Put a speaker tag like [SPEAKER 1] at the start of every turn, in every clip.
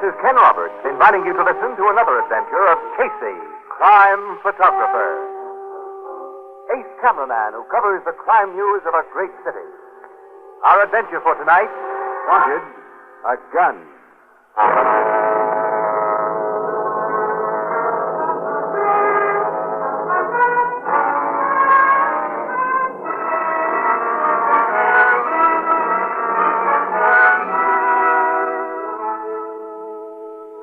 [SPEAKER 1] is Ken Roberts, inviting you to listen to another adventure of Casey, crime photographer. Ace cameraman who covers the crime news of a great city. Our adventure for tonight, wanted a gun.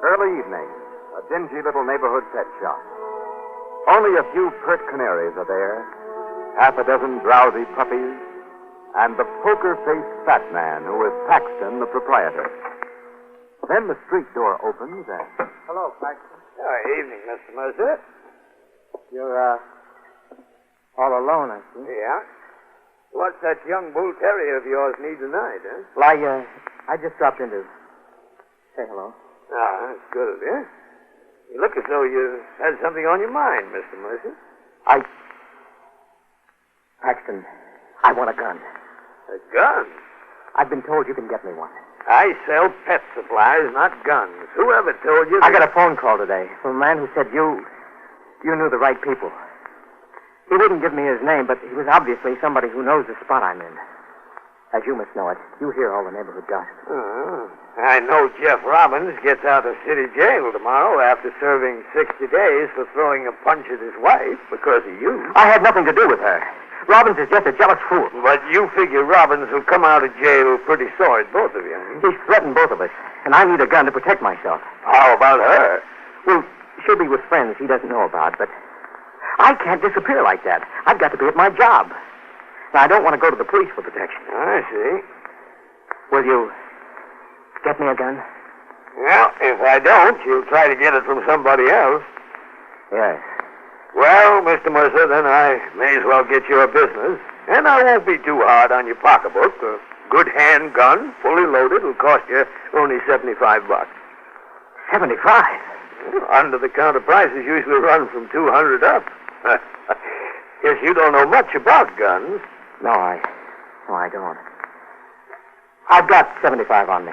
[SPEAKER 1] Early evening, a dingy little neighborhood pet shop. Only a few pert canaries are there, half a dozen drowsy puppies, and the poker-faced fat man who is Paxton, the proprietor. Then the street door opens and...
[SPEAKER 2] Hello, Paxton.
[SPEAKER 3] Evening, Mr. Mercer.
[SPEAKER 2] You're, all alone, I see.
[SPEAKER 3] Yeah? What's that young bull terrier of yours need tonight, huh?
[SPEAKER 2] Well, I just dropped in to say hello.
[SPEAKER 3] Ah, that's good of you. You look as though you had something on your mind, Mr. Mercer.
[SPEAKER 2] Paxton, I want a gun.
[SPEAKER 3] A gun?
[SPEAKER 2] I've been told you can get me one.
[SPEAKER 3] I sell pet supplies, not guns. Whoever told you...
[SPEAKER 2] I got a phone call today from a man who said you knew the right people. He wouldn't give me his name, but he was obviously somebody who knows the spot I'm in. As you must know it, you hear all the neighborhood gossip.
[SPEAKER 3] I know Jeff Robbins gets out of city jail tomorrow after serving 60 days for throwing a punch at his wife because of you.
[SPEAKER 2] I had nothing to do with her. Robbins is just a jealous fool.
[SPEAKER 3] But you figure Robbins will come out of jail pretty sore at both of you.
[SPEAKER 2] He's threatened both of us, and I need a gun to protect myself.
[SPEAKER 3] How about her?
[SPEAKER 2] Well, she'll be with friends he doesn't know about, but I can't disappear like that. I've got to be at my job. Now, I don't want to go to the police for protection.
[SPEAKER 3] I see.
[SPEAKER 2] Will you get me a gun?
[SPEAKER 3] Well, if I don't, you'll try to get it from somebody else.
[SPEAKER 2] Yes.
[SPEAKER 3] Well, Mr. Mercer, then I may as well get your business. And I won't be too hard on your pocketbook. A good handgun, fully loaded, will cost you only $75.
[SPEAKER 2] 75?
[SPEAKER 3] Under-the-counter prices usually run from $200 up. Guess you don't know much about guns.
[SPEAKER 2] No, I don't. I've got 75 on me.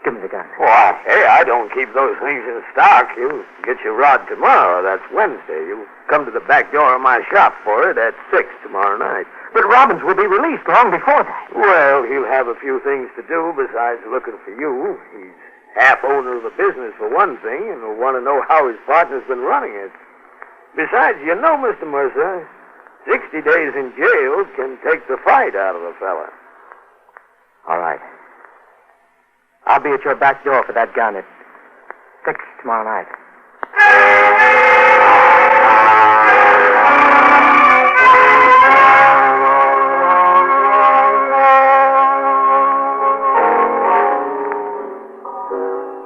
[SPEAKER 2] Give me the gun.
[SPEAKER 3] Why, hey, I don't keep those things in stock. You get your rod tomorrow. That's Wednesday. You come to the back door of my shop for it at 6 tomorrow night.
[SPEAKER 2] But Robbins will be released long before that.
[SPEAKER 3] Well, he'll have a few things to do besides looking for you. He's half owner of the business, for one thing, and will want to know how his partner's been running it. Besides, you know, Mr. Mercer, 60 days in jail can take the fight out of a fella.
[SPEAKER 2] All right. I'll be at your back door for that gun at 6 tomorrow night.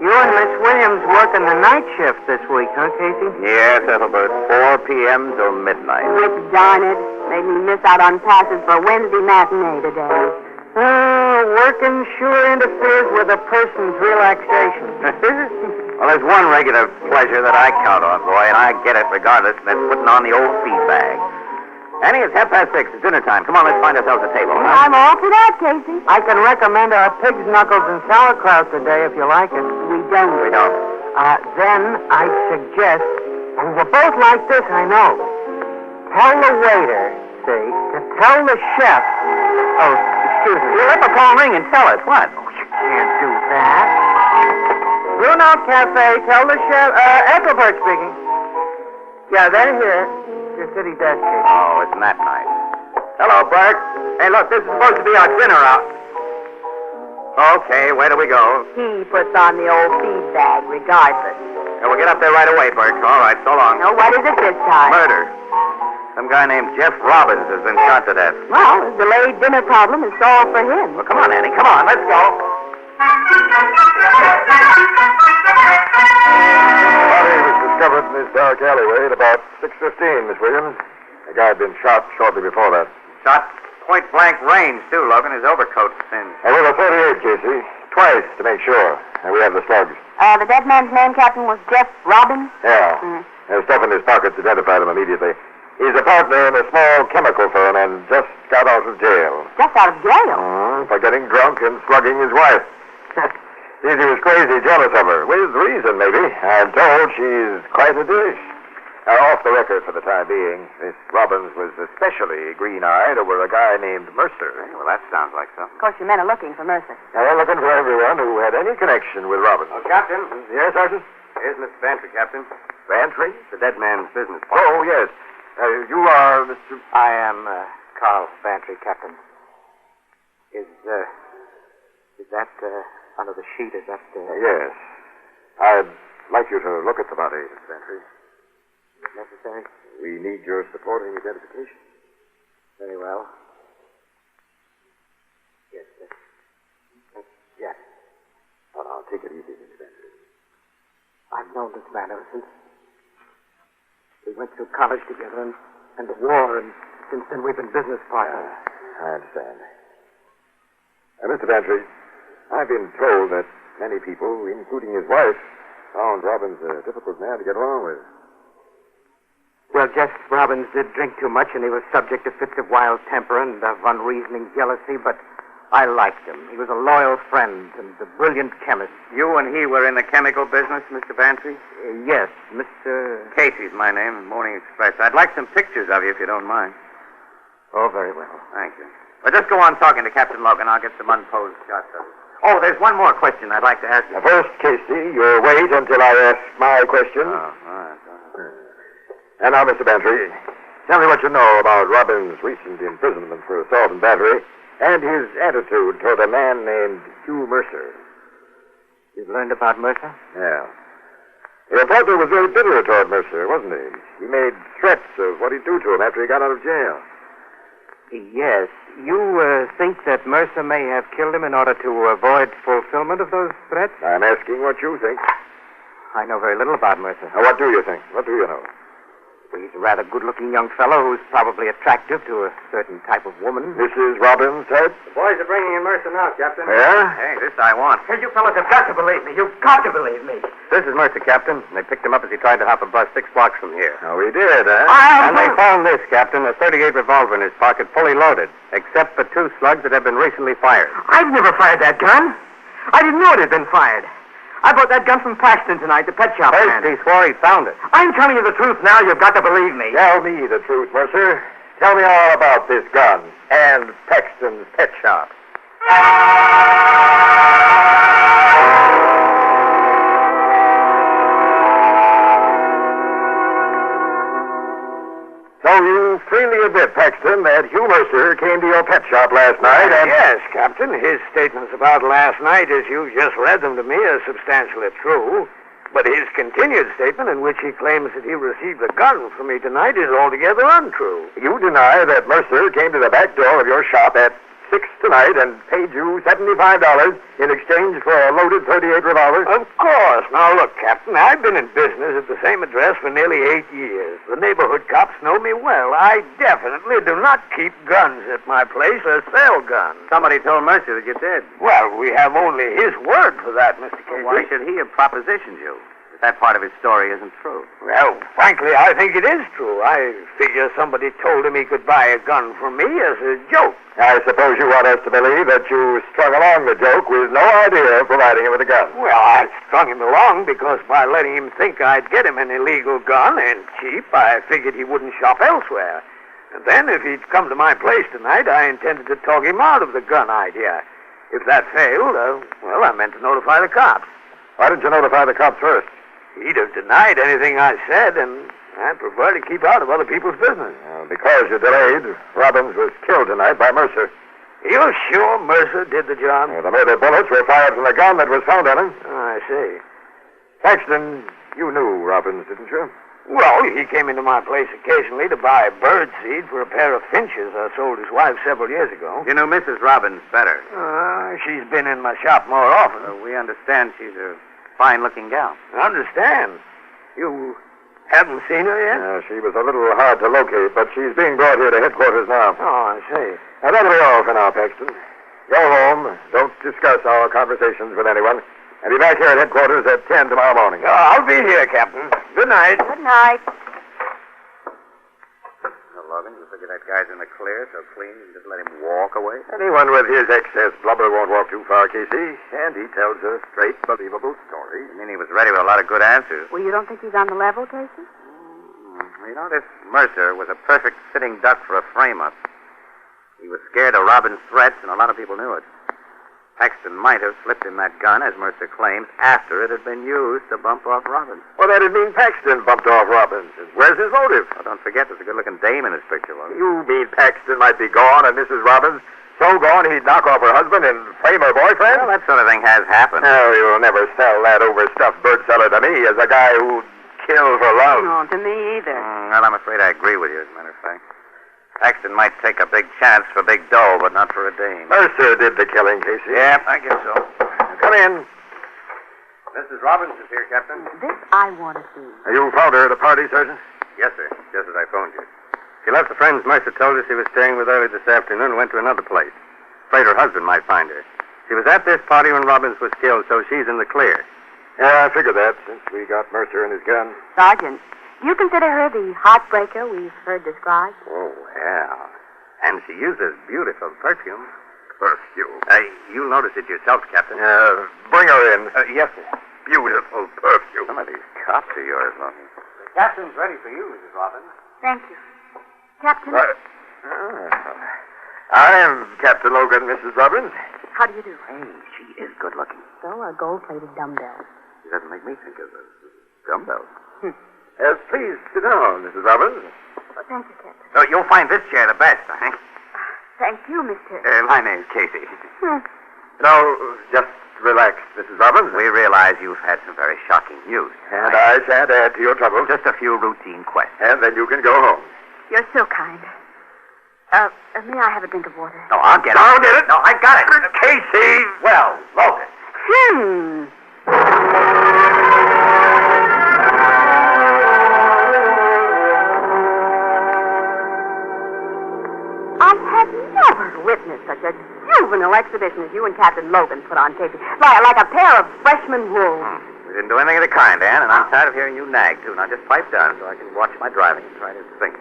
[SPEAKER 4] You and Miss Williams working the night shift this week, huh, Casey?
[SPEAKER 1] Yes, Ethelbert. 4 p.m. till midnight.
[SPEAKER 5] Darn it. Made me miss out on passes for Wednesday matinee today.
[SPEAKER 4] Working sure interferes with a person's relaxation.
[SPEAKER 1] Well, there's one regular pleasure that I count on, boy, and I get it regardless, and that's putting on the old feed bag. Annie, it's 6:30. It's dinner time. Come on, let's find ourselves a table. Huh?
[SPEAKER 5] I'm all for that, Casey.
[SPEAKER 4] I can recommend our pig's knuckles and sauerkraut today if you like it.
[SPEAKER 5] We don't.
[SPEAKER 1] We don't.
[SPEAKER 4] Then I suggest, and you both like this, I know. Tell the waiter, see, to tell the chef. Oh, excuse me.
[SPEAKER 1] Let the phone ring and tell us. What?
[SPEAKER 4] Oh, you can't do that. Bruno Cafe, tell the chef. Ethelbert speaking. Yeah, they're here. Your city desk, Casey.
[SPEAKER 1] Oh, isn't that nice? Hello, Bert. Hey, look, this is supposed to be our dinner out. Okay, where do we go?
[SPEAKER 5] He puts on the old feed bag regardless.
[SPEAKER 1] Yeah, we'll get up there right away, Bert. All right, so long.
[SPEAKER 5] Now, what is it this time?
[SPEAKER 1] Murder. Some guy named Jeff Robbins has been shot to death.
[SPEAKER 5] Well, the delayed dinner problem is solved for him.
[SPEAKER 1] Well, come on, Annie. Come on, let's go.
[SPEAKER 6] Body was discovered in this dark alleyway at about 6:15, Miss Williams. The guy had been shot shortly before that.
[SPEAKER 1] Shot point-blank range, too, Logan. His overcoat's thin.
[SPEAKER 6] And with a 38, Casey. Twice, to make sure. And we have the slugs.
[SPEAKER 5] The dead man's name, Captain, was Jeff Robbins?
[SPEAKER 6] Yeah. And stuff in his pockets identified him immediately. He's a partner in a small chemical firm and just got out of jail.
[SPEAKER 5] Just out of jail?
[SPEAKER 6] For getting drunk and slugging his wife. Says he was crazy jealous of her, with reason, maybe. I'm told she's quite a dish. Now, off the record for the time being, Miss Robbins was especially green-eyed over a guy named Mercer.
[SPEAKER 1] Well, that sounds like something.
[SPEAKER 5] Of course, your men are looking for Mercer.
[SPEAKER 6] Now, they're looking for everyone who had any connection with Robbins.
[SPEAKER 1] Oh, Captain.
[SPEAKER 6] Yes, Sergeant?
[SPEAKER 1] Here's Mr. Bantry, Captain.
[SPEAKER 6] Bantry?
[SPEAKER 1] The dead man's business partner.
[SPEAKER 6] Oh, yes. You are Mr.
[SPEAKER 2] I am Carl Bantry, Captain. Is that under the sheet? Is that...
[SPEAKER 6] Yes. I'd like you to look at the body, Mr. Bantry.
[SPEAKER 2] necessary?
[SPEAKER 6] We need your supporting identification.
[SPEAKER 2] Very well. Yes, sir. Yes.
[SPEAKER 6] Oh, now, take it easy, Mr. Bantry.
[SPEAKER 2] I've known this man ever since. We went through college together and the war, and since then we've been business partners.
[SPEAKER 6] I understand. Mr. Bantry, I've been told that many people, including his wife, found Robbins a difficult man to get along with.
[SPEAKER 2] Well, Jeff Robbins did drink too much, and he was subject to fits of wild temper and of unreasoning jealousy, but I liked him. He was a loyal friend and a brilliant chemist.
[SPEAKER 1] You and he were in the chemical business, Mr. Bantry?
[SPEAKER 2] Yes, Mr...
[SPEAKER 1] Casey's my name, Morning Express. I'd like some pictures of you, if you don't mind.
[SPEAKER 2] Oh, very well.
[SPEAKER 1] Thank you. Well, just go on talking to Captain Logan. I'll get some unposed shots of you. Oh, there's one more question I'd like to ask you.
[SPEAKER 6] Now, first, Casey, you'll wait until I ask my question.
[SPEAKER 1] Oh, all right.
[SPEAKER 6] And now, Mr. Bantry, tell me what you know about Robbins' recent imprisonment for assault and battery and his attitude toward a man named Hugh Mercer.
[SPEAKER 2] You've learned about Mercer?
[SPEAKER 6] Yeah. Your partner was very bitter toward Mercer, wasn't he? He made threats of what he'd do to him after he got out of jail.
[SPEAKER 2] Yes. You think that Mercer may have killed him in order to avoid fulfillment of those threats?
[SPEAKER 6] I'm asking what you think.
[SPEAKER 2] I know very little about Mercer.
[SPEAKER 6] Now, what do you think? What do you know?
[SPEAKER 2] He's a rather good-looking young fellow who's probably attractive to a certain type of woman.
[SPEAKER 6] Mrs. Robbins said?
[SPEAKER 1] The boys are bringing in Mercer now, Captain.
[SPEAKER 6] Yeah?
[SPEAKER 1] Hey, this I want.
[SPEAKER 2] Hey, you fellas have got to believe me. You've got to believe me.
[SPEAKER 1] This is Mercer, Captain. They picked him up as he tried to hop a bus 6 blocks from here.
[SPEAKER 6] Oh, we did, huh?
[SPEAKER 1] And they found this, Captain, a .38 revolver in his pocket, fully loaded, except for 2 slugs that had been recently fired.
[SPEAKER 2] I've never fired that gun. I didn't know it had been fired. I bought that gun from Paxton tonight, the pet shop man.
[SPEAKER 1] First, he swore he'd found it.
[SPEAKER 2] I'm telling you the truth now. You've got to believe me.
[SPEAKER 6] Tell me the truth, Mercer. Tell me all about this gun and Paxton's pet shop. So you freely admit, Paxton, that Hugh Mercer came to your pet shop last night and...
[SPEAKER 3] Yes, Captain. His statements about last night, as you just read them to me, are substantially true. But his continued statement in which he claims that he received a gun from me tonight is altogether untrue.
[SPEAKER 6] You deny that Mercer came to the back door of your shop at 6 tonight and paid you $75 in exchange for a loaded .38 revolver?
[SPEAKER 3] Of course. Now, look, Captain, I've been in business at the same address for nearly 8 years. The neighborhood cops know me well. I definitely do not keep guns at my place or sell guns.
[SPEAKER 1] Somebody told Mercer that you did.
[SPEAKER 3] Well, we have only his word for that, Mr. Casey.
[SPEAKER 1] Why should he have propositioned you? If that part of his story isn't true.
[SPEAKER 3] Well, frankly, I think it is true. I figure somebody told him he could buy a gun from me as a joke.
[SPEAKER 6] I suppose you want us to believe that you strung along the joke with no idea of providing him with a gun.
[SPEAKER 3] Well, I strung him along because by letting him think I'd get him an illegal gun and cheap, I figured he wouldn't shop elsewhere. And then, if he'd come to my place tonight, I intended to talk him out of the gun idea. If that failed, well, I meant to notify the cops.
[SPEAKER 6] Why didn't you notify the cops first?
[SPEAKER 3] He'd have denied anything I said, and I'd prefer to keep out of other people's business.
[SPEAKER 6] Because you delayed, Robbins was killed tonight by Mercer.
[SPEAKER 3] You're sure Mercer did the job?
[SPEAKER 6] The murder bullets were fired from the gun that was found on him.
[SPEAKER 3] Oh, I see.
[SPEAKER 6] Paxton, you knew Robbins, didn't you?
[SPEAKER 3] Well, he came into my place occasionally to buy bird seed for a pair of finches I sold his wife several years ago.
[SPEAKER 1] You know Mrs. Robbins better.
[SPEAKER 3] She's been in my shop more often.
[SPEAKER 1] We understand she's a fine-looking gal.
[SPEAKER 3] Understand? You haven't seen her yet?
[SPEAKER 6] She was a little hard to locate, but she's being brought here to headquarters now.
[SPEAKER 3] Oh, I see.
[SPEAKER 6] Now, that'll be all for now, Paxton. Go home. Don't discuss our conversations with anyone. And be back here at headquarters at 10 tomorrow morning.
[SPEAKER 3] Oh, I'll be here, Captain. Good night.
[SPEAKER 5] Good night.
[SPEAKER 6] Well,
[SPEAKER 7] Robbins. You figure that guy's in the clear so clean you can just let him walk away?
[SPEAKER 6] Anyone with his excess blubber won't walk too far, Casey. And he tells a straight, believable story.
[SPEAKER 7] I mean, he was ready with a lot of good answers.
[SPEAKER 5] Well, you don't think he's on the level, Casey?
[SPEAKER 7] You know, this Mercer was a perfect sitting duck for a frame-up. He was scared of Robbins' threats, and a lot of people knew it. Paxton might have slipped him that gun, as Mercer claims, after it had been used to bump off Robbins.
[SPEAKER 6] Well, that'd mean Paxton bumped off Robbins. Where's his motive?
[SPEAKER 7] Well, don't forget, there's a good-looking dame in this picture, Logan.
[SPEAKER 6] You mean Paxton might be gone and Mrs. Robbins so gone he'd knock off her husband and frame her boyfriend?
[SPEAKER 7] Well, that sort of thing has happened.
[SPEAKER 6] No, you'll never sell that overstuffed bird seller to me as a guy who'd kill for love.
[SPEAKER 5] No, to me either.
[SPEAKER 7] Well, I'm afraid I agree with you, as a matter of fact. Paxton might take a big chance for big dough, but not for a dame.
[SPEAKER 6] Mercer did the killing, Casey.
[SPEAKER 7] Yeah, I guess so.
[SPEAKER 6] Come in.
[SPEAKER 7] Mrs. Robbins is here, Captain.
[SPEAKER 5] This I want to see.
[SPEAKER 6] You found her at a party, Sergeant?
[SPEAKER 7] Yes, sir. Just as I phoned you.
[SPEAKER 8] She left the friends Mercer told us she was staying with early this afternoon and went to another place. Afraid her husband might find her. She was at this party when Robbins was killed, so she's in the clear.
[SPEAKER 6] Yeah, I figured that since we got Mercer and his gun.
[SPEAKER 5] Sergeant, do you consider her the heartbreaker we've heard described?
[SPEAKER 8] Oh, well. And she uses beautiful perfume.
[SPEAKER 6] Perfume.
[SPEAKER 8] You'll notice it yourself, Captain.
[SPEAKER 6] Bring her in.
[SPEAKER 8] Yes, sir.
[SPEAKER 6] Beautiful perfume.
[SPEAKER 7] Some of these cops are yours, Logan.
[SPEAKER 8] The captain's ready for you, Mrs. Robbins.
[SPEAKER 5] Thank you. Captain,
[SPEAKER 6] I am Captain Logan, Mrs. Robbins.
[SPEAKER 5] how do you do?
[SPEAKER 7] Hey, she is good looking.
[SPEAKER 5] So are gold-plated dumbbells.
[SPEAKER 7] She doesn't make me think of a dumbbell.
[SPEAKER 6] Please sit down, Mrs. Robbins.
[SPEAKER 5] Well, thank you, Captain.
[SPEAKER 7] So you'll find this chair the best, I think.
[SPEAKER 5] Thank you, Mr.
[SPEAKER 7] My name's Casey.
[SPEAKER 6] No, just relax, Mrs. Robbins.
[SPEAKER 7] We realize you've had some very shocking news.
[SPEAKER 6] And I shan't add to your trouble.
[SPEAKER 7] Just a few routine questions.
[SPEAKER 6] And then you can go home.
[SPEAKER 5] You're so kind. May I have a drink of water?
[SPEAKER 7] No, I'll get it.
[SPEAKER 6] I'll get it.
[SPEAKER 7] No, I got it.
[SPEAKER 6] Casey!
[SPEAKER 7] Well, Logan.
[SPEAKER 5] I have never witnessed such a juvenile exhibition as you and Captain Logan put on, Casey. Like a pair of freshman wolves.
[SPEAKER 7] We didn't do anything of the kind, Ann, and I'm tired of hearing you nag, too. Now, just pipe down so I can watch my driving and try to think.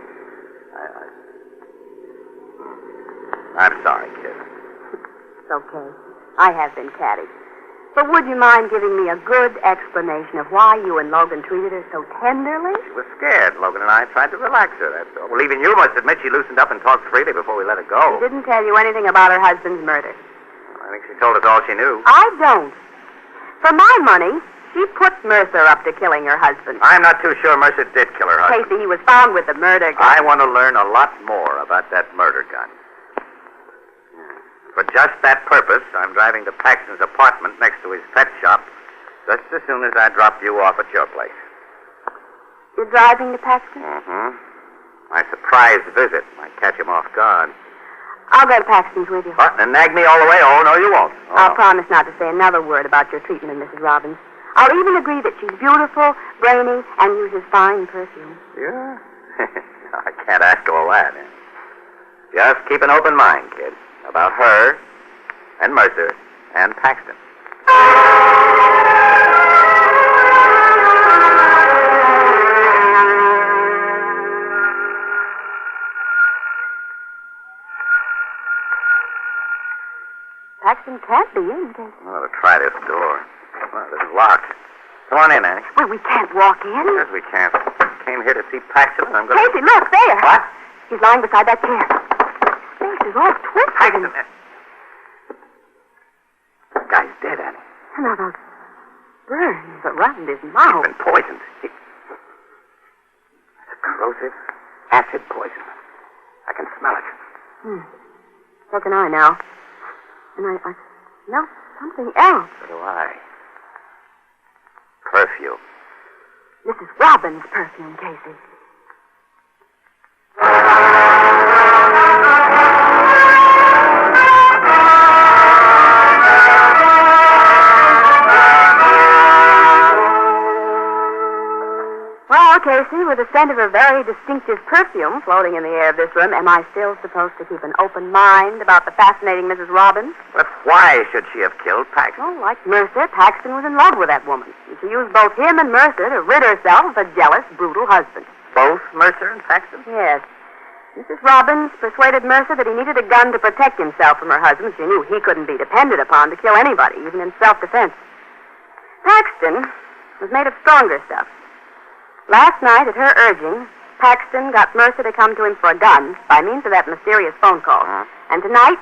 [SPEAKER 7] I'm sorry, kid.
[SPEAKER 5] It's okay. I have been catty. But would you mind giving me a good explanation of why you and Logan treated her so tenderly?
[SPEAKER 7] She was scared. Logan and I tried to relax her, that's all. Well, even you must admit she loosened up and talked freely before we let her go.
[SPEAKER 5] She didn't tell you anything about her husband's murder.
[SPEAKER 7] I think she told us all she knew.
[SPEAKER 5] I don't. For my money, she put Mercer up to killing her husband.
[SPEAKER 7] I'm not too sure Mercer did kill her husband.
[SPEAKER 5] Casey, he was found with the murder gun.
[SPEAKER 7] I want to learn a lot more about that murder gun. For just that purpose, I'm driving to Paxton's apartment next to his pet shop just as soon as I drop you off at your place.
[SPEAKER 5] You're driving to Paxton?
[SPEAKER 7] Mm-hmm. My surprise visit might catch him off guard.
[SPEAKER 5] I'll go to Paxton's with you.
[SPEAKER 7] What? And nag me all the way? Oh, no, you won't. Oh,
[SPEAKER 5] I'll
[SPEAKER 7] no.
[SPEAKER 5] promise not to say another word about your treatment of Mrs. Robbins. I'll even agree that she's beautiful, brainy, and uses fine perfume.
[SPEAKER 7] Yeah? I can't ask all that. Just keep an open mind, kid. About her, and Mercer, and Paxton.
[SPEAKER 5] Paxton can't be in, Casey.
[SPEAKER 7] I ought to try this door. Well, this is locked. Come on in, Annie.
[SPEAKER 5] Well, we can't walk in.
[SPEAKER 7] Yes, we can't. Came here to see Paxton, and I'm going to...
[SPEAKER 5] Casey, look, there.
[SPEAKER 7] What?
[SPEAKER 5] He's lying beside that chair. His face is all twisted.
[SPEAKER 7] Paxton. This guy's dead, Annie.
[SPEAKER 5] And now those burns around his mouth.
[SPEAKER 7] He's been poisoned. It's a corrosive acid poison. I can smell it.
[SPEAKER 5] So can I now. And I smell something else.
[SPEAKER 7] So do I. Perfume.
[SPEAKER 5] Mrs. Robbins' perfume, Casey. Well, Casey, with the scent of a very distinctive perfume floating in the air of this room, am I still supposed to keep an open mind about the fascinating Mrs. Robbins?
[SPEAKER 7] But why should she have killed Paxton?
[SPEAKER 5] Well, like Mercer, Paxton was in love with that woman. And she used both him and Mercer to rid herself of a jealous, brutal husband.
[SPEAKER 7] Both Mercer and Paxton?
[SPEAKER 5] Yes. Mrs. Robbins persuaded Mercer that he needed a gun to protect himself from her husband. She knew he couldn't be depended upon to kill anybody, even in self-defense. Paxton was made of stronger stuff. Last night, at her urging, Paxton got Mercer to come to him for a gun by means of that mysterious phone call. And tonight,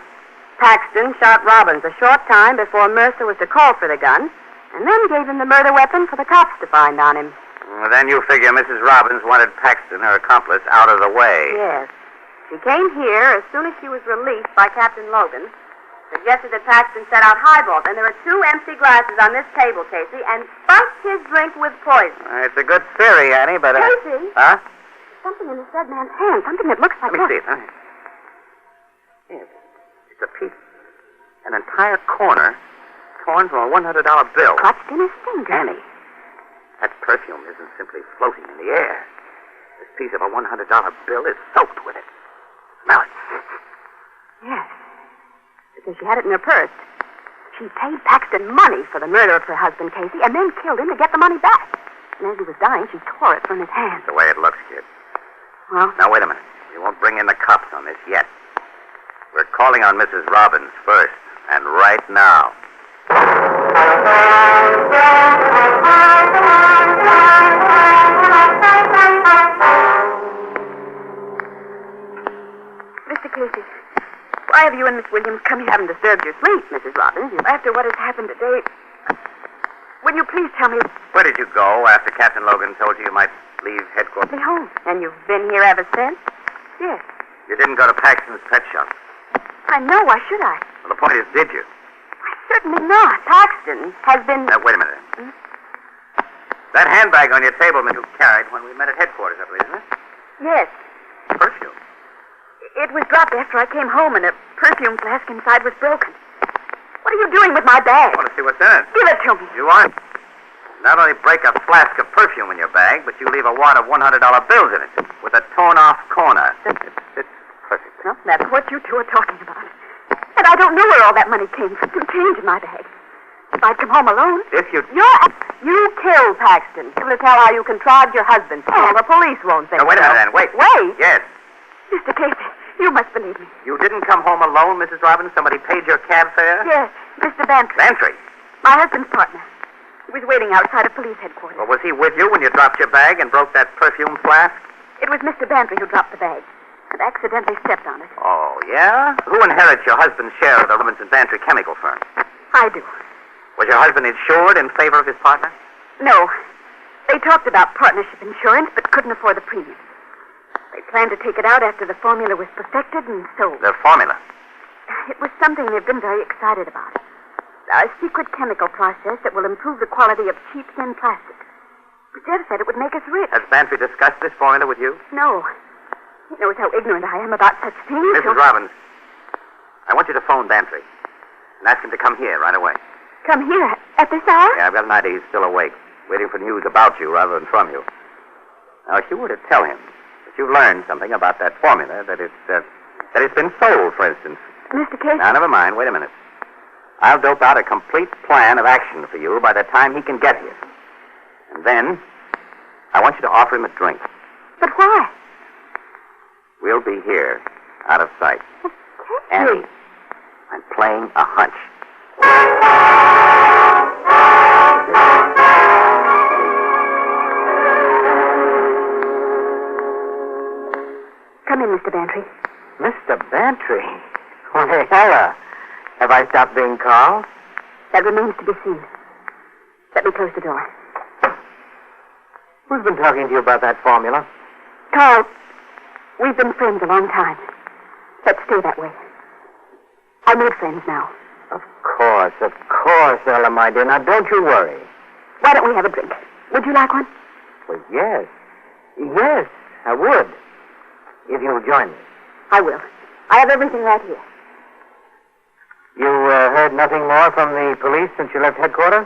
[SPEAKER 5] Paxton shot Robbins a short time before Mercer was to call for the gun, and then gave him the murder weapon for the cops to find on him.
[SPEAKER 7] Well, then you figure Mrs. Robbins wanted Paxton, her accomplice, out of the way.
[SPEAKER 5] Yes. She came here as soon as she was released by Captain Logan, suggested that Paxton set out highballs, and there are 2 empty glasses on this table, Casey, and spiked his drink with poison.
[SPEAKER 7] It's a good theory, Annie, but...
[SPEAKER 5] Casey?
[SPEAKER 7] Huh?
[SPEAKER 5] Something in this dead man's hand. Something that looks like...
[SPEAKER 7] Let me see it. Yes. It's a piece. An entire corner torn from a $100 bill.
[SPEAKER 5] Clutched in his finger.
[SPEAKER 7] Annie, that perfume isn't simply floating in the air. This piece of a $100 bill is soaked with it. Smell it.
[SPEAKER 5] Yes. Because she had it in her purse. She paid Paxton money for the murder of her husband, Casey, and then killed him to get the money back. And as he was dying, she tore it from his hand.
[SPEAKER 7] That's the way it looks, kid.
[SPEAKER 5] Well?
[SPEAKER 7] Now, wait a minute. We won't bring in the cops on this yet. We're calling on Mrs. Robbins first, and right now.
[SPEAKER 5] Mr. Casey, why have you and Miss Williams come here? Haven't disturbed your sleep, Mrs. Robbins. After what has happened today, will you please tell me...
[SPEAKER 7] Where did you go after Captain Logan told you might leave headquarters?
[SPEAKER 5] Home. And you've been here ever since? Yes.
[SPEAKER 7] You didn't go to Paxton's pet shop.
[SPEAKER 5] I know. Why should I?
[SPEAKER 7] Well, the point is, did you?
[SPEAKER 5] Certainly not. Paxton has been...
[SPEAKER 7] Now, wait a minute. That handbag on your table you carried when we met at headquarters, I believe, isn't it?
[SPEAKER 5] Yes.
[SPEAKER 7] Perfume.
[SPEAKER 5] It was dropped after I came home, and a perfume flask inside was broken. What are you doing with my bag?
[SPEAKER 7] I want to see what's in it.
[SPEAKER 5] Give it to me.
[SPEAKER 7] You want? Not only break a flask of perfume in your bag, but you leave a wad of $100 bills in it with a torn-off corner. It's perfect.
[SPEAKER 5] Well, that's what you two are talking about. And I don't know where all that money came from. Some change in my bag. If I'd come home alone...
[SPEAKER 7] If you...
[SPEAKER 5] You killed Paxton. Able to tell how you contrived your husband's death. The police won't think
[SPEAKER 7] Now, wait a minute, then. Wait.
[SPEAKER 5] Wait?
[SPEAKER 7] Yes.
[SPEAKER 5] Mr. Casey, you must believe me.
[SPEAKER 7] You didn't come home alone, Mrs. Robbins? Somebody paid your cab fare?
[SPEAKER 5] Yes, Mr. Bantry.
[SPEAKER 7] Bantry?
[SPEAKER 5] My husband's partner. He was waiting outside of police headquarters.
[SPEAKER 7] Well, was he with you when you dropped your bag and broke that perfume flask?
[SPEAKER 5] It was Mr. Bantry who dropped the bag and accidentally stepped on it.
[SPEAKER 7] Oh, yeah? Who inherits your husband's share of the Robbins and Bantry chemical firm?
[SPEAKER 5] I do.
[SPEAKER 7] Was your husband insured in favor of his partner?
[SPEAKER 5] No. They talked about partnership insurance, but couldn't afford the premium. They planned to take it out after the formula was perfected and sold.
[SPEAKER 7] The formula?
[SPEAKER 5] It was something they've been very excited about. A secret chemical process that will improve the quality of cheap, thin plastic. But Jeff said it would make us rich.
[SPEAKER 7] Has Bantry discussed this formula with you?
[SPEAKER 5] No. He knows how ignorant I am about such things.
[SPEAKER 7] Mrs. Robbins, I want you to phone Bantry and ask him to come here right away.
[SPEAKER 5] Come here at this hour?
[SPEAKER 7] Yeah, I've got an idea he's still awake, waiting for news about you rather than from you. Now, if you were to tell him that you've learned something about that formula, that it's been sold, for instance.
[SPEAKER 5] Mr. Casey?
[SPEAKER 7] Now, never mind. Wait a minute. I'll dope out a complete plan of action for you by the time he can get here. And then, I want you to offer him a drink.
[SPEAKER 5] But why?
[SPEAKER 7] We'll be here, out of sight.
[SPEAKER 5] Annie,
[SPEAKER 7] I'm playing a hunch.
[SPEAKER 5] Come in, Mr. Bantry.
[SPEAKER 2] Mr. Bantry? Why, Ella. Have I stopped being called?
[SPEAKER 5] That remains to be seen. Let me close the door.
[SPEAKER 2] Who's been talking to you about that formula?
[SPEAKER 5] Carl, we've been friends a long time. Let's stay that way. I need friends now.
[SPEAKER 2] Of course, Ella, my dear. Now, don't you worry.
[SPEAKER 5] Why don't we have a drink? Would you like one?
[SPEAKER 2] Well, yes. Yes, I would. If you'll join me.
[SPEAKER 5] I will. I have everything right here.
[SPEAKER 2] You heard nothing more from the police since you left headquarters?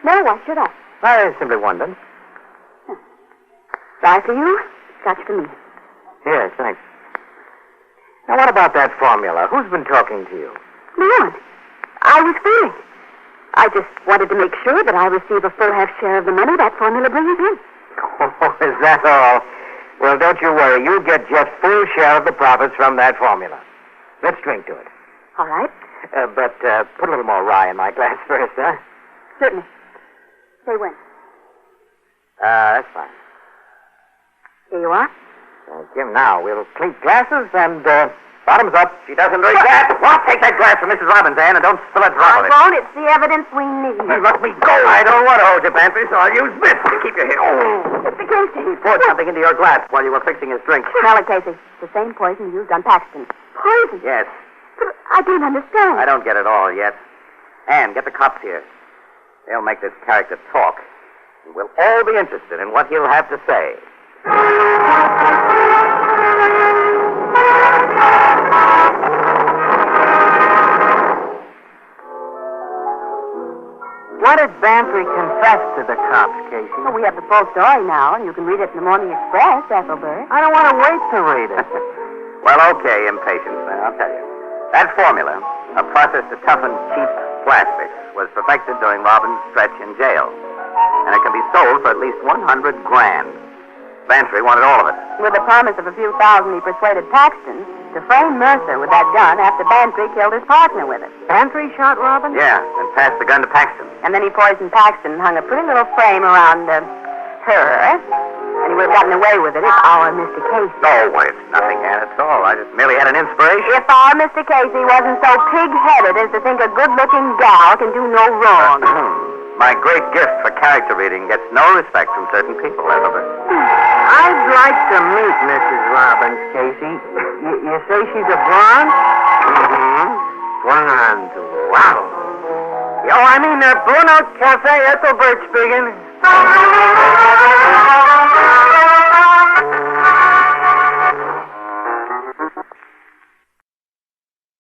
[SPEAKER 5] No, why should I?
[SPEAKER 2] I simply wondered.
[SPEAKER 5] Try for you, such for me.
[SPEAKER 2] Yes, thanks. Now, what about that formula? Who's been talking to you?
[SPEAKER 5] No one. I was fooling. I just wanted to make sure that I receive a full half share of the money that formula brings in.
[SPEAKER 2] Oh, is that all?
[SPEAKER 4] Well, don't you worry. You get just full share of the profits from that formula. Let's drink to it.
[SPEAKER 5] All right.
[SPEAKER 2] But put a little more rye in my glass first, huh?
[SPEAKER 5] Certainly. Say when.
[SPEAKER 2] That's fine.
[SPEAKER 5] Here you are.
[SPEAKER 2] Jim, now, we'll clink glasses and, bottoms up.
[SPEAKER 7] She doesn't drink that. Well, take that glass from Mrs. Robbins, Ann, and don't spill a drop of
[SPEAKER 5] I
[SPEAKER 7] it.
[SPEAKER 5] won't. It's the evidence we need.
[SPEAKER 7] Hey, let me go. I don't want to hold your pantry, so I'll use this to keep you here. Oh.
[SPEAKER 5] Mr. Casey.
[SPEAKER 7] He poured something into your glass while you were fixing his drink.
[SPEAKER 5] Smell it, Casey. The same poison used on Paxton. Poison?
[SPEAKER 7] Yes.
[SPEAKER 5] But I don't understand.
[SPEAKER 7] I don't get it all yet. Ann, get the cops here. They'll make this character talk. And we'll all be interested in what he'll have to say.
[SPEAKER 4] What did Bantry confess to the cops, Casey?
[SPEAKER 5] Well, we have the full story now, and you can read it in the Morning Express, Ethelbert.
[SPEAKER 4] I don't want to wait to read it.
[SPEAKER 7] Well, okay, impatience. I'll tell you. That formula, a process to toughen cheap plastics, was perfected during Robin's stretch in jail. And it can be sold for at least $100,000. Bantry wanted all of it.
[SPEAKER 5] With the promise of a few thousand, he persuaded Paxton to frame Mercer with that gun after Bantry killed his partner with it.
[SPEAKER 4] Bantry shot Robin?
[SPEAKER 7] Yeah, and passed the gun to Paxton.
[SPEAKER 5] And then he poisoned Paxton and hung a pretty little frame around her. And he would have gotten away with it if our Mr. Casey...
[SPEAKER 7] Oh, well, it's nothing, Ann, at all. I just merely had an inspiration.
[SPEAKER 5] If our Mr. Casey wasn't so pig-headed as to think a good-looking gal can do no wrong.
[SPEAKER 7] My great gift for character reading gets no respect from certain people, Ethelbert.
[SPEAKER 4] I'd like to meet Mrs. Robbins, Casey. You say she's a blonde?
[SPEAKER 7] Mm-hmm.
[SPEAKER 4] Blonde. Wow. I mean, Blue Note Cafe, Ethelbert speaking.